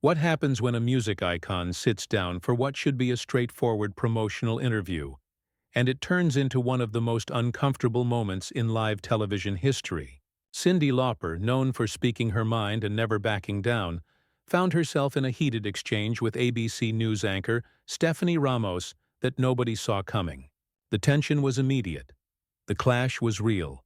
What happens when a music icon sits down for what should be a straightforward promotional interview, and it turns into one of the most uncomfortable moments in live television history? Cyndi Lauper, known for speaking her mind and never backing down, found herself in a heated exchange with ABC News anchor Stephanie Ramos that nobody saw coming. The tension was immediate. The clash was real.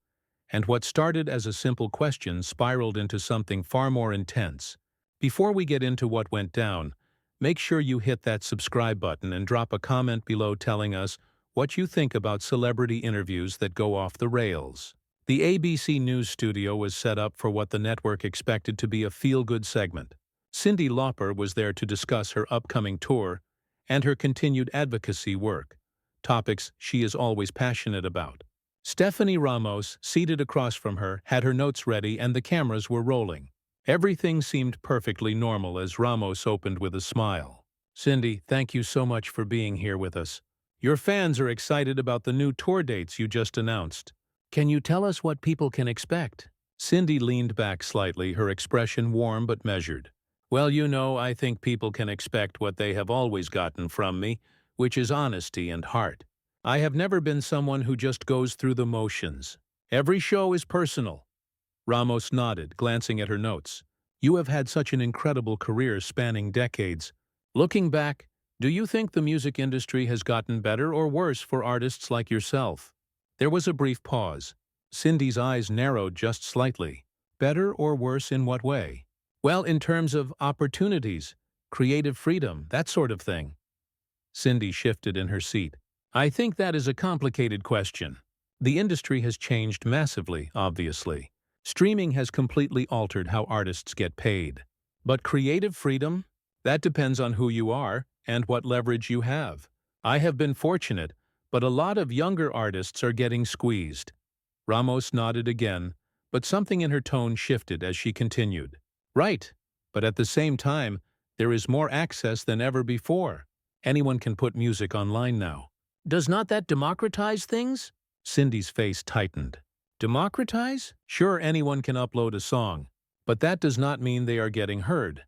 And what started as a simple question spiraled into something far more intense. Before we get into what went down, make sure you hit that subscribe button and drop a comment below telling us what you think about celebrity interviews that go off the rails. The ABC News studio was set up for what the network expected to be a feel-good segment. Cyndi Lauper was there to discuss her upcoming tour and her continued advocacy work, topics she is always passionate about. Stephanie Ramos, seated across from her, had her notes ready and the cameras were rolling. Everything seemed perfectly normal as Ramos opened with a smile. "Cyndi, thank you so much for being here with us. Your fans are excited about the new tour dates you just announced. Can you tell us what people can expect?" Cyndi leaned back slightly, her expression warm but measured. "Well, I think people can expect what they have always gotten from me, which is honesty and heart. I have never been someone who just goes through the motions. Every show is personal." Ramos nodded, glancing at her notes. "You have had such an incredible career spanning decades. Looking back, do you think the music industry has gotten better or worse for artists like yourself?" There was a brief pause. Cyndi's eyes narrowed just slightly. "Better or worse in what way?" "Well, in terms of opportunities, creative freedom, that sort of thing." Cyndi shifted in her seat. "I think that is a complicated question. The industry has changed massively, obviously. Streaming has completely altered how artists get paid. But creative freedom? That depends on who you are and what leverage you have. I have been fortunate, but a lot of younger artists are getting squeezed." Ramos nodded again, but something in her tone shifted as she continued. "Right, but at the same time, there is more access than ever before. Anyone can put music online now. Does not that democratize things?" Cyndi's face tightened. "Democratize? Sure, anyone can upload a song, but that does not mean they are getting heard.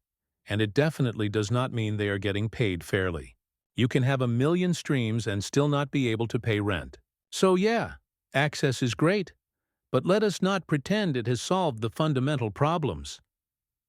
And it definitely does not mean they are getting paid fairly. You can have 1 million streams and still not be able to pay rent. So yeah, access is great, but let us not pretend it has solved the fundamental problems."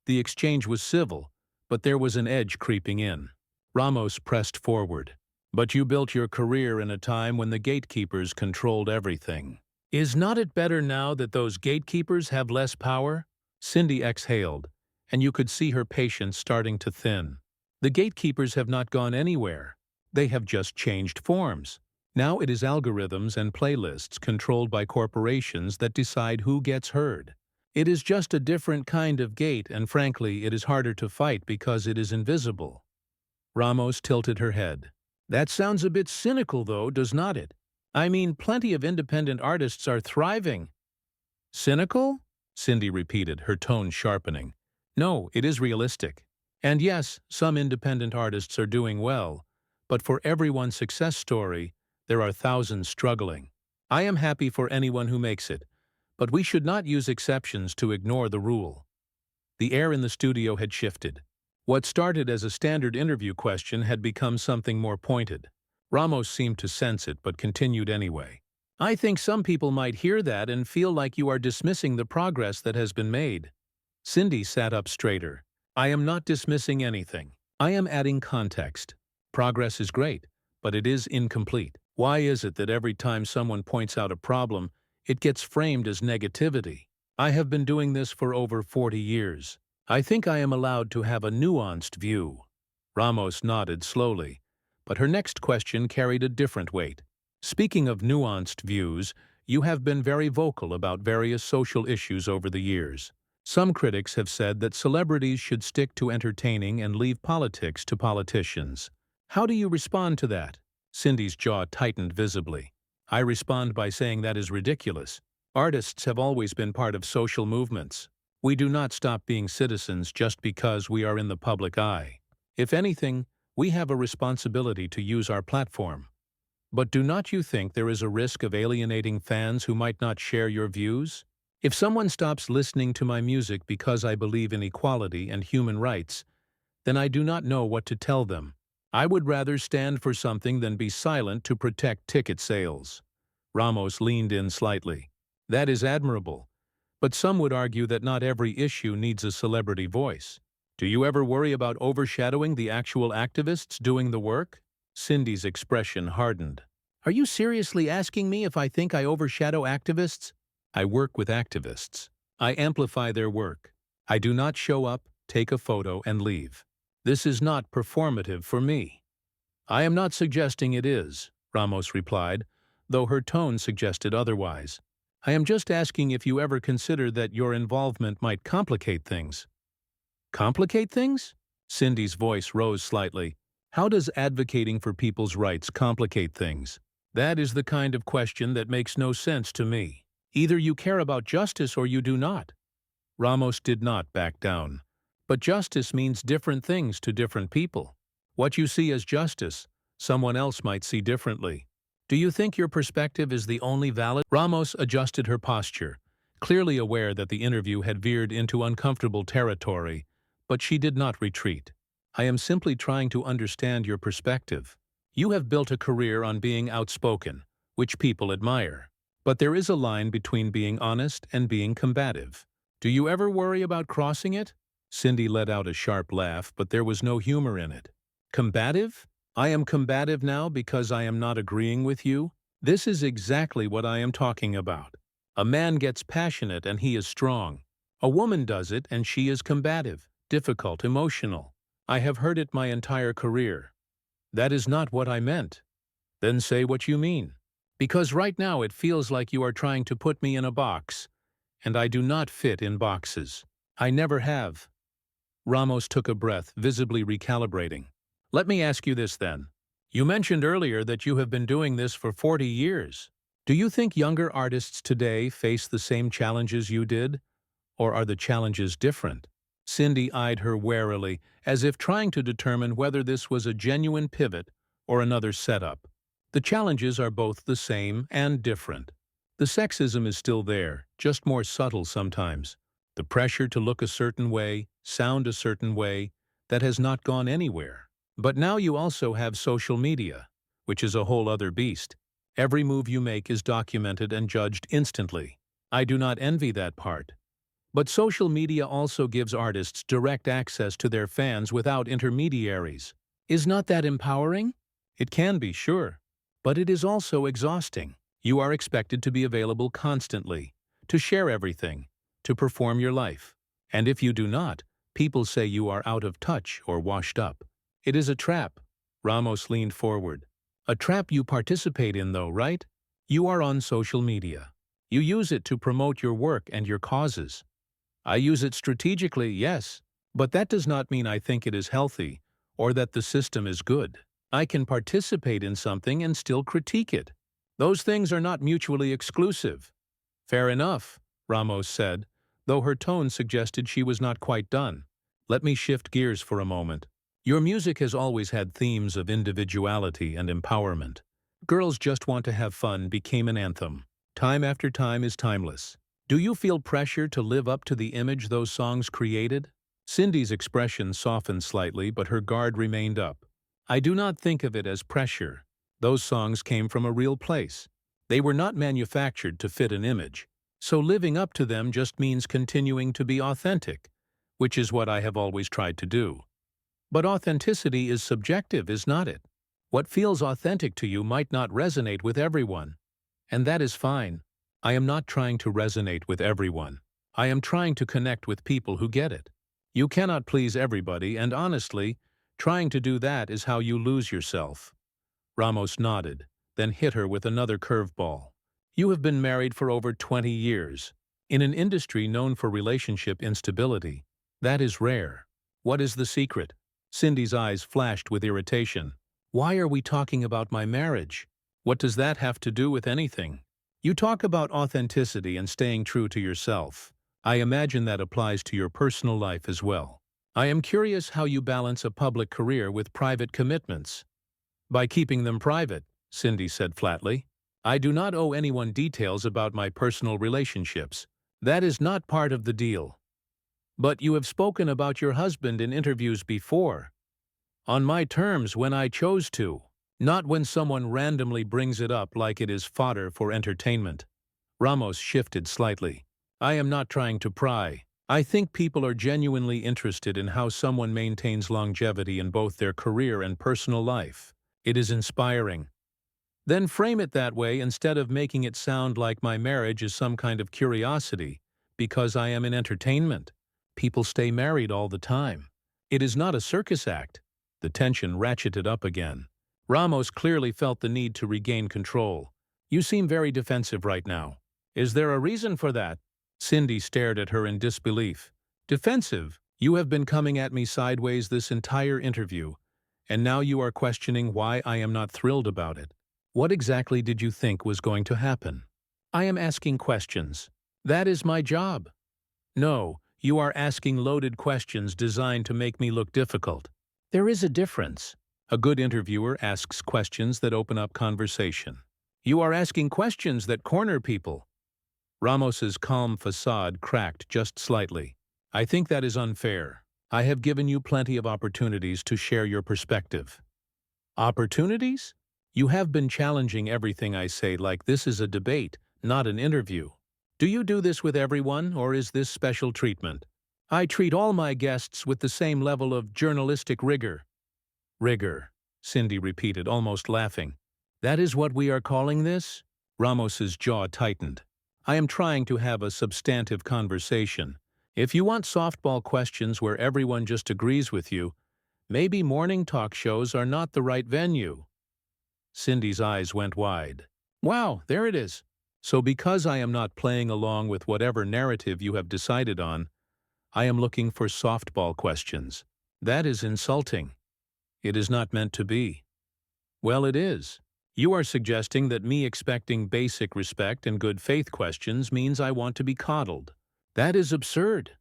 The exchange was civil, but there was an edge creeping in. Ramos pressed forward. "But you built your career in a time when the gatekeepers controlled everything. Is not it better now that those gatekeepers have less power?" Cyndi exhaled, and you could see her patience starting to thin. "The gatekeepers have not gone anywhere. They have just changed forms. Now it is algorithms and playlists controlled by corporations that decide who gets heard. It is just a different kind of gate, and frankly, it is harder to fight because it is invisible." Ramos tilted her head. "That sounds a bit cynical though, does not it? I mean, plenty of independent artists are thriving." "Cynical?" Cyndi repeated, her tone sharpening. "No, it is realistic. And yes, some independent artists are doing well, but for every one success story, there are thousands struggling. I am happy for anyone who makes it, but we should not use exceptions to ignore the rule." The air in the studio had shifted. What started as a standard interview question had become something more pointed. Ramos seemed to sense it but continued anyway. "I think some people might hear that and feel like you are dismissing the progress that has been made." Cyndi sat up straighter. "I am not dismissing anything. I am adding context. Progress is great, but it is incomplete. Why is it that every time someone points out a problem, it gets framed as negativity? I have been doing this for over 40 years. I think I am allowed to have a nuanced view." Ramos nodded slowly, but her next question carried a different weight. "Speaking of nuanced views, you have been very vocal about various social issues over the years. Some critics have said that celebrities should stick to entertaining and leave politics to politicians. How do you respond to that?" Cyndi's jaw tightened visibly. "I respond by saying that is ridiculous. Artists have always been part of social movements. We do not stop being citizens just because we are in the public eye. If anything, we have a responsibility to use our platform. But do not you think there is a risk of alienating fans who might not share your views? If someone stops listening to my music because I believe in equality and human rights, then I do not know what to tell them. I would rather stand for something than be silent to protect ticket sales. Ramos leaned in slightly. That is admirable. But some would argue that not every issue needs a celebrity voice. Do you ever worry about overshadowing the actual activists doing the work? Cindy's expression hardened. Are you seriously asking me if I think I overshadow activists? I work with activists. I amplify their work. I do not show up, take a photo, and leave. This is not performative for me. I am not suggesting it is, Ramos replied, though her tone suggested otherwise. I am just asking if you ever consider that your involvement might complicate things. Complicate things? Cindy's voice rose slightly. How does advocating for people's rights complicate things? That is the kind of question that makes no sense to me. Either you care about justice or you do not. Ramos did not back down. But justice means different things to different people. What you see as justice, someone else might see differently. Do you think your perspective is the only valid? Ramos adjusted her posture, clearly aware that the interview had veered into uncomfortable territory, but she did not retreat. I am simply trying to understand your perspective. You have built a career on being outspoken, which people admire. But there is a line between being honest and being combative. Do you ever worry about crossing it? Cyndi let out a sharp laugh, but there was no humor in it. Combative? I am combative now because I am not agreeing with you? This is exactly what I am talking about. A man gets passionate and he is strong. A woman does it and she is combative, difficult, emotional. I have heard it my entire career. That is not what I meant. Then say what you mean. Because right now it feels like you are trying to put me in a box, and I do not fit in boxes. I never have. Ramos took a breath, visibly recalibrating. Let me ask you this then. You mentioned earlier that you have been doing this for 40 years. Do you think younger artists today face the same challenges you did? Or are the challenges different? Cyndi eyed her warily, as if trying to determine whether this was a genuine pivot or another setup. The challenges are both the same and different. The sexism is still there, just more subtle sometimes. The pressure to look a certain way, sound a certain way, that has not gone anywhere. But now you also have social media, which is a whole other beast. Every move you make is documented and judged instantly. I do not envy that part. But social media also gives artists direct access to their fans without intermediaries. Is not that empowering? It can be, sure. But it is also exhausting. You are expected to be available constantly, to share everything, to perform your life. And if you do not, people say you are out of touch or washed up. It is a trap. Ramos leaned forward. A trap you participate in though, right? You are on social media. You use it to promote your work and your causes. I use it strategically, yes, but that does not mean I think it is healthy or that the system is good. I can participate in something and still critique it. Those things are not mutually exclusive. Fair enough, Ramos said, though her tone suggested she was not quite done. Let me shift gears for a moment. Your music has always had themes of individuality and empowerment. Girls Just Want to Have Fun became an anthem. Time After Time is timeless. Do you feel pressure to live up to the image those songs created? Cindy's expression softened slightly, but her guard remained up. I do not think of it as pressure. Those songs came from a real place. They were not manufactured to fit an image. So living up to them just means continuing to be authentic, which is what I have always tried to do. But authenticity is subjective, is not it? What feels authentic to you might not resonate with everyone. And that is fine. I am not trying to resonate with everyone. I am trying to connect with people who get it. You cannot please everybody, and honestly, trying to do that is how you lose yourself. Ramos nodded, then hit her with another curveball. You have been married for over 20 years. In an industry known for relationship instability, that is rare. What is the secret? Cindy's eyes flashed with irritation. Why are we talking about my marriage? What does that have to do with anything? You talk about authenticity and staying true to yourself. I imagine that applies to your personal life as well. I am curious how you balance a public career with private commitments. By keeping them private, Cyndi said flatly. I do not owe anyone details about my personal relationships. That is not part of the deal. But you have spoken about your husband in interviews before. On my terms when I chose to. Not when someone randomly brings it up like it is fodder for entertainment. Ramos shifted slightly. I am not trying to pry. I think people are genuinely interested in how someone maintains longevity in both their career and personal life. It is inspiring. Then frame it that way instead of making it sound like my marriage is some kind of curiosity, because I am in entertainment. People stay married all the time. It is not a circus act. The tension ratcheted up again. Ramos clearly felt the need to regain control. You seem very defensive right now. Is there a reason for that? Cyndi stared at her in disbelief. Defensive? You have been coming at me sideways this entire interview, and now you are questioning why I am not thrilled about it. What exactly did you think was going to happen? I am asking questions. That is my job. No, you are asking loaded questions designed to make me look difficult. There is a difference. A good interviewer asks questions that open up conversation. You are asking questions that corner people. Ramos's calm facade cracked just slightly. I think that is unfair. I have given you plenty of opportunities to share your perspective. Opportunities? You have been challenging everything I say like this is a debate, not an interview. Do you do this with everyone, or is this special treatment? I treat all my guests with the same level of journalistic rigor. Rigor, Cyndi repeated, almost laughing. That is what we are calling this? Ramos's jaw tightened. I am trying to have a substantive conversation. If you want softball questions where everyone just agrees with you, maybe morning talk shows are not the right venue. Cyndi's eyes went wide. Wow, there it is. So because I am not playing along with whatever narrative you have decided on, I am looking for softball questions. That is insulting. It is not meant to be. Well, it is. You are suggesting that me expecting basic respect and good faith questions means I want to be coddled. That is absurd.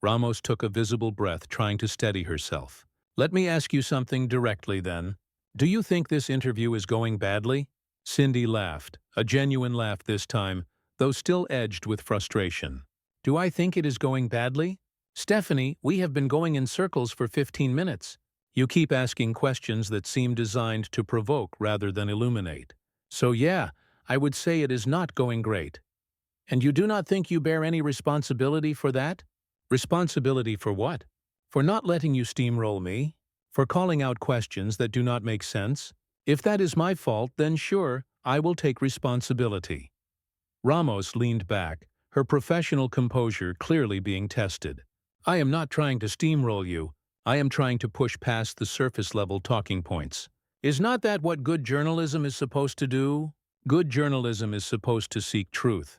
Ramos took a visible breath, trying to steady herself. Let me ask you something directly then. Do you think this interview is going badly? Cyndi laughed, a genuine laugh this time, though still edged with frustration. Do I think it is going badly? Stephanie, we have been going in circles for 15 minutes. You keep asking questions that seem designed to provoke rather than illuminate. So yeah, I would say it is not going great. And you do not think you bear any responsibility for that? Responsibility for what? For not letting you steamroll me? For calling out questions that do not make sense? If that is my fault, then sure, I will take responsibility. Ramos leaned back, her professional composure clearly being tested. I am not trying to steamroll you. I am trying to push past the surface-level talking points. Is not that what good journalism is supposed to do? Good journalism is supposed to seek truth,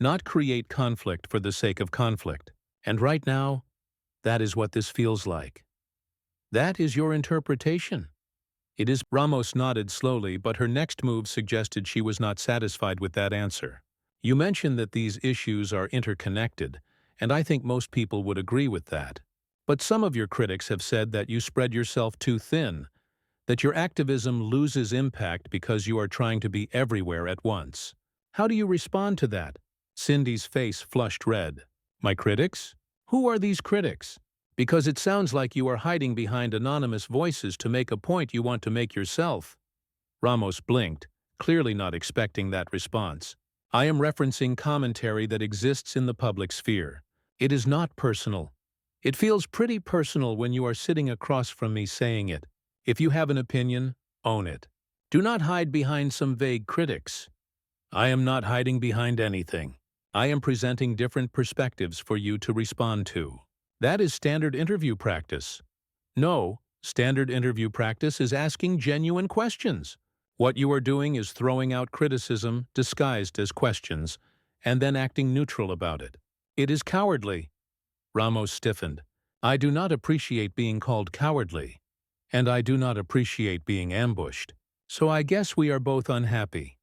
not create conflict for the sake of conflict. And right now, that is what this feels like. That is your interpretation. It is. Ramos nodded slowly, but her next move suggested she was not satisfied with that answer. You mentioned that these issues are interconnected, and I think most people would agree with that. But some of your critics have said that you spread yourself too thin, that your activism loses impact because you are trying to be everywhere at once. How do you respond to that? Cyndi's face flushed red. My critics? Who are these critics? Because it sounds like you are hiding behind anonymous voices to make a point you want to make yourself. Ramos blinked, clearly not expecting that response. I am referencing commentary that exists in the public sphere. It is not personal. It feels pretty personal when you are sitting across from me saying it. If you have an opinion, own it. Do not hide behind some vague critics. I am not hiding behind anything. I am presenting different perspectives for you to respond to. That is standard interview practice. No, standard interview practice is asking genuine questions. What you are doing is throwing out criticism disguised as questions and then acting neutral about it. It is cowardly. Ramos stiffened. I do not appreciate being called cowardly, and I do not appreciate being ambushed. So I guess we are both unhappy.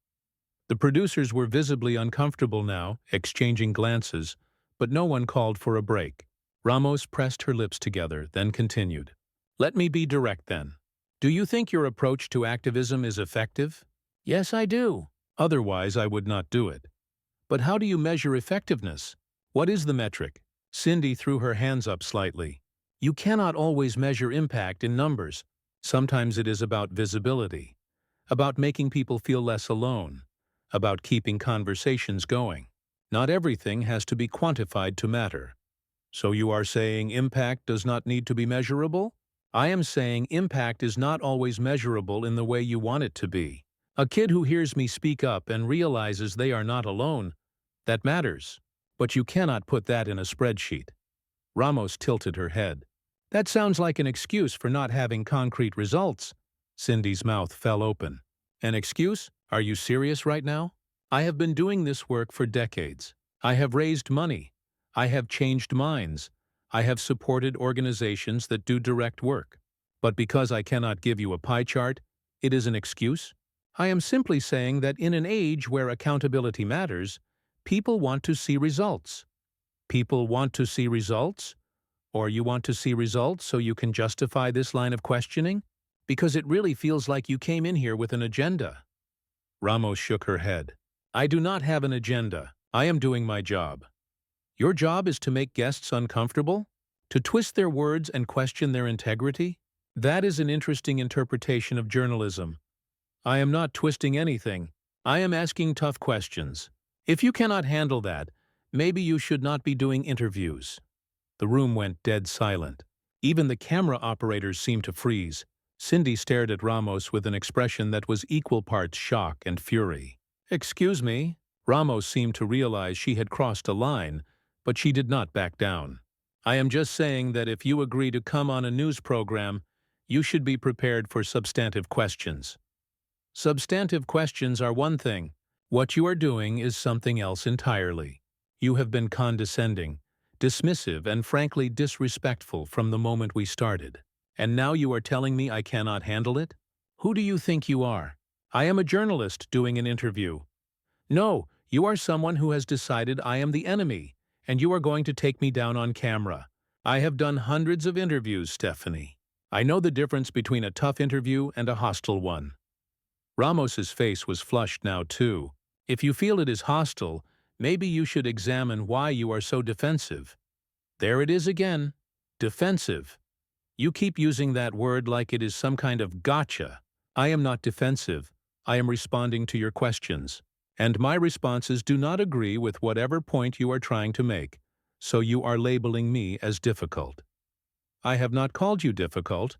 The producers were visibly uncomfortable now, exchanging glances, but no one called for a break. Ramos pressed her lips together, then continued. Let me be direct then. Do you think your approach to activism is effective? Yes, I do. Otherwise, I would not do it. But how do you measure effectiveness? What is the metric? Cyndi threw her hands up slightly. You cannot always measure impact in numbers. Sometimes it is about visibility, about making people feel less alone, about keeping conversations going. Not everything has to be quantified to matter. So you are saying impact does not need to be measurable? I am saying impact is not always measurable in the way you want it to be. A kid who hears me speak up and realizes they are not alone, that matters. But you cannot put that in a spreadsheet. Ramos tilted her head. That sounds like an excuse for not having concrete results. Cyndi's mouth fell open. An excuse? Are you serious right now? I have been doing this work for decades. I have raised money. I have changed minds. I have supported organizations that do direct work. But because I cannot give you a pie chart, it is an excuse? I am simply saying that in an age where accountability matters, people want to see results. People want to see results? Or you want to see results so you can justify this line of questioning? Because it really feels like you came in here with an agenda. Ramos shook her head. I do not have an agenda. I am doing my job. Your job is to make guests uncomfortable? To twist their words and question their integrity? That is an interesting interpretation of journalism. I am not twisting anything. I am asking tough questions. If you cannot handle that, maybe you should not be doing interviews. The room went dead silent. Even the camera operators seemed to freeze. Cyndi stared at Ramos with an expression that was equal parts shock and fury. Excuse me? Ramos seemed to realize she had crossed a line, but she did not back down. I am just saying that if you agree to come on a news program, you should be prepared for substantive questions. Substantive questions are one thing. What you are doing is something else entirely. You have been condescending, dismissive, and frankly disrespectful from the moment we started. And now you are telling me I cannot handle it? Who do you think you are? I am a journalist doing an interview. No, you are someone who has decided I am the enemy, and you are going to take me down on camera. I have done hundreds of interviews, Stephanie. I know the difference between a tough interview and a hostile one. Ramos's face was flushed now too. If you feel it is hostile, maybe you should examine why you are so defensive. There it is again. Defensive. You keep using that word like it is some kind of gotcha. I am not defensive. I am responding to your questions. And my responses do not agree with whatever point you are trying to make, so you are labeling me as difficult. I have not called you difficult.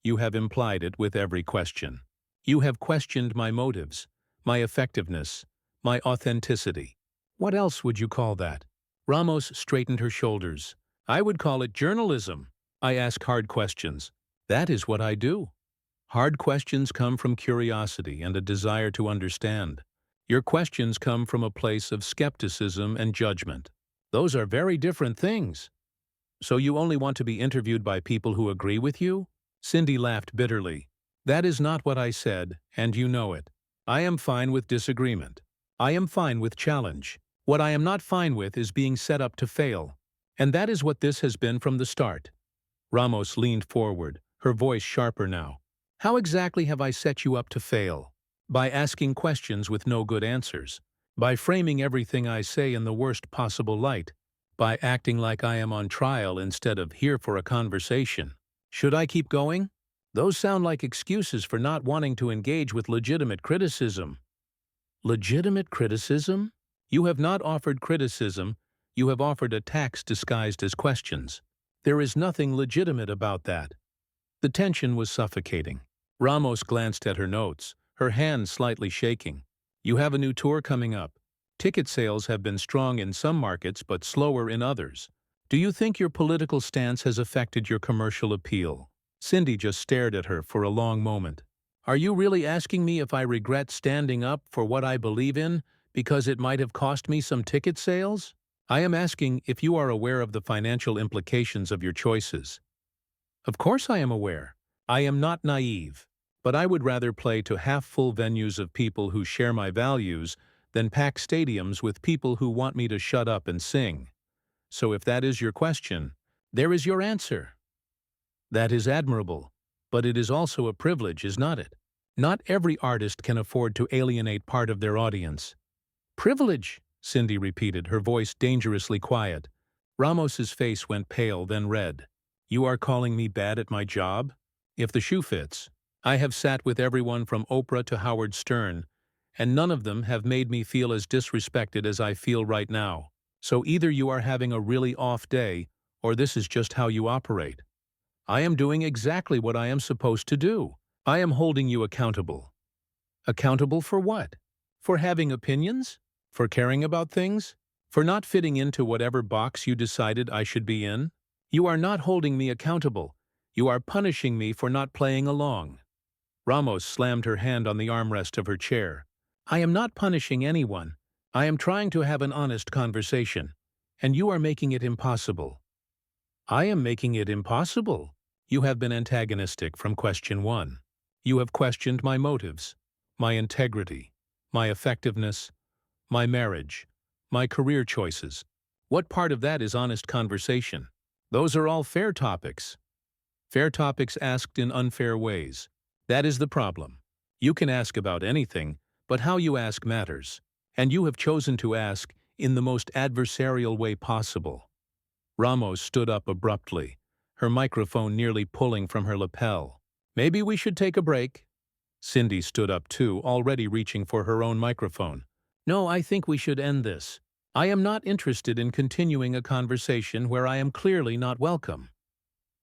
You have implied it with every question. You have questioned my motives, my effectiveness, my authenticity. What else would you call that? Ramos straightened her shoulders. I would call it journalism. I ask hard questions. That is what I do. Hard questions come from curiosity and a desire to understand. Your questions come from a place of skepticism and judgment. Those are very different things. So you only want to be interviewed by people who agree with you? Cyndi laughed bitterly. That is not what I said, and you know it. I am fine with disagreement. I am fine with challenge. What I am not fine with is being set up to fail. And that is what this has been from the start. Ramos leaned forward, her voice sharper now. How exactly have I set you up to fail? By asking questions with no good answers. By framing everything I say in the worst possible light. By acting like I am on trial instead of here for a conversation. Should I keep going? Those sound like excuses for not wanting to engage with legitimate criticism. Legitimate criticism? You have not offered criticism, you have offered attacks disguised as questions. There is nothing legitimate about that. The tension was suffocating. Ramos glanced at her notes, her hand slightly shaking. You have a new tour coming up. Ticket sales have been strong in some markets but slower in others. Do you think your political stance has affected your commercial appeal? Cyndi just stared at her for a long moment. Are you really asking me if I regret standing up for what I believe in because it might have cost me some ticket sales? I am asking if you are aware of the financial implications of your choices. Of course I am aware. I am not naive. But I would rather play to half-full venues of people who share my values than pack stadiums with people who want me to shut up and sing. So if that is your question, there is your answer. That is admirable, but it is also a privilege, is not it? Not every artist can afford to alienate part of their audience. Privilege, Cyndi repeated, her voice dangerously quiet. Ramos's face went pale, then red. You are calling me bad at my job? If the shoe fits. I have sat with everyone from Oprah to Howard Stern, and none of them have made me feel as disrespected as I feel right now. So either you are having a really off day, or this is just how you operate. I am doing exactly what I am supposed to do. I am holding you accountable. Accountable for what? For having opinions? For caring about things? For not fitting into whatever box you decided I should be in? You are not holding me accountable. You are punishing me for not playing along. Ramos slammed her hand on the armrest of her chair. I am not punishing anyone. I am trying to have an honest conversation. And you are making it impossible. I am making it impossible. You have been antagonistic from question one. You have questioned my motives, my integrity, my effectiveness, my marriage, my career choices. What part of that is honest conversation? Those are all fair topics. Fair topics asked in unfair ways. That is the problem. You can ask about anything, but how you ask matters. And you have chosen to ask in the most adversarial way possible. Ramos stood up abruptly, her microphone nearly pulling from her lapel. Maybe we should take a break. Cyndi stood up too, already reaching for her own microphone. No, I think we should end this. I am not interested in continuing a conversation where I am clearly not welcome.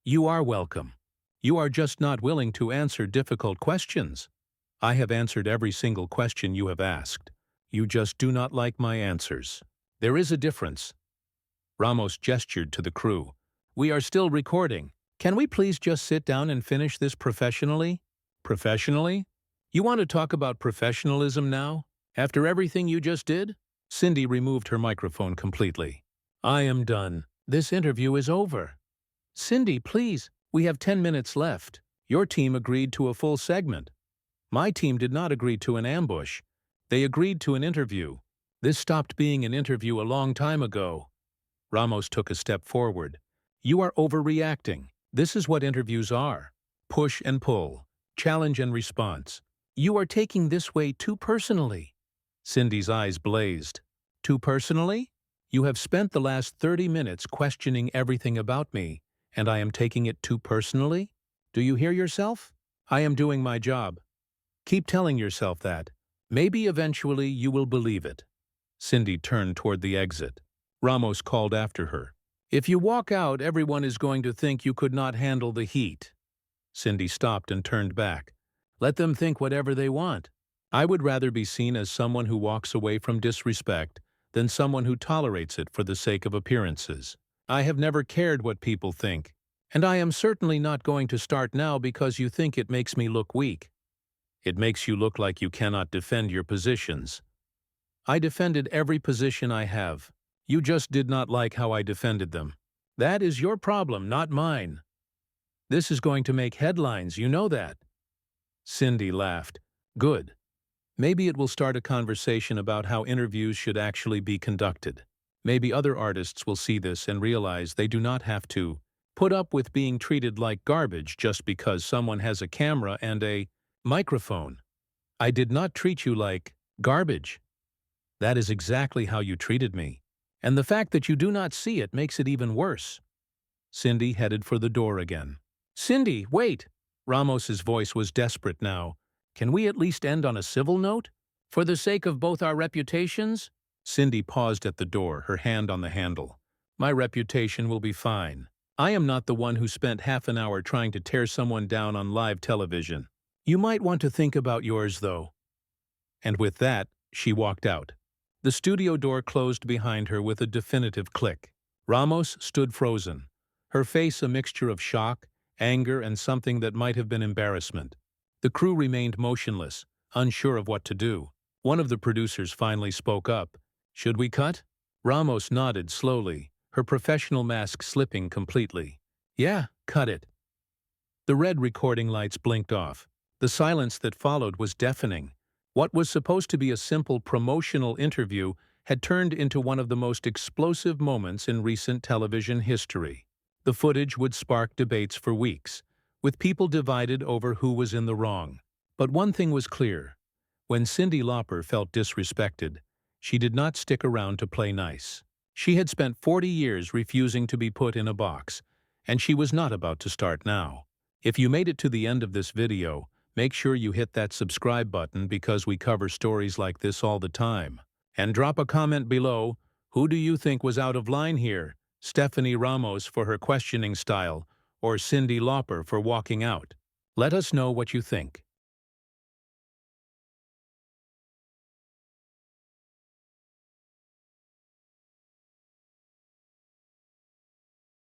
You are welcome. You are just not willing to answer difficult questions. I have answered every single question you have asked. You just do not like my answers. There is a difference. Ramos gestured to the crew. We are still recording. Can we please just sit down and finish this professionally? Professionally? You want to talk about professionalism now? After everything you just did? Cyndi removed her microphone completely. I am done. This interview is over. Cyndi, please. We have 10 minutes left. Your team agreed to a full segment. My team did not agree to an ambush. They agreed to an interview. This stopped being an interview a long time ago. Ramos took a step forward. You are overreacting. This is what interviews are. Push and pull. Challenge and response. You are taking this way too personally. Cyndi's eyes blazed. Too personally? You have spent the last 30 minutes questioning everything about me, and I am taking it too personally? Do you hear yourself? I am doing my job. Keep telling yourself that. Maybe eventually you will believe it. Cyndi turned toward the exit. Ramos called after her. If you walk out, everyone is going to think you could not handle the heat. Cyndi stopped and turned back. Let them think whatever they want. I would rather be seen as someone who walks away from disrespect than someone who tolerates it for the sake of appearances. I have never cared what people think, and I am certainly not going to start now because you think it makes me look weak. It makes you look like you cannot defend your positions. I defended every position I have. You just did not like how I defended them. That is your problem, not mine. This is going to make headlines, you know that. Cyndi laughed. Good. Maybe it will start a conversation about how interviews should actually be conducted. Maybe other artists will see this and realize they do not have to put up with being treated like garbage just because someone has a camera and a microphone. I did not treat you like garbage. That is exactly how you treated me. And the fact that you do not see it makes it even worse. Cyndi headed for the door again. Cyndi, wait! Ramos's voice was desperate now. Can we at least end on a civil note? For the sake of both our reputations? Cyndi paused at the door, her hand on the handle. My reputation will be fine. I am not the one who spent half an hour trying to tear someone down on live television. You might want to think about yours, though. And with that, she walked out. The studio door closed behind her with a definitive click. Ramos stood frozen, her face a mixture of shock, anger, and something that might have been embarrassment. The crew remained motionless, unsure of what to do. One of the producers finally spoke up. Should we cut? Ramos nodded slowly, her professional mask slipping completely. Yeah, cut it. The red recording lights blinked off. The silence that followed was deafening. What was supposed to be a simple promotional interview had turned into one of the most explosive moments in recent television history. The footage would spark debates for weeks, with people divided over who was in the wrong. But one thing was clear. When Cyndi Lauper felt disrespected, she did not stick around to play nice. She had spent 40 years refusing to be put in a box, and she was not about to start now. If you made it to the end of this video, make sure you hit that subscribe button because we cover stories like this all the time. And drop a comment below, who do you think was out of line here? Stephanie Ramos for her questioning style, or Cyndi Lauper for walking out? Let us know what you think.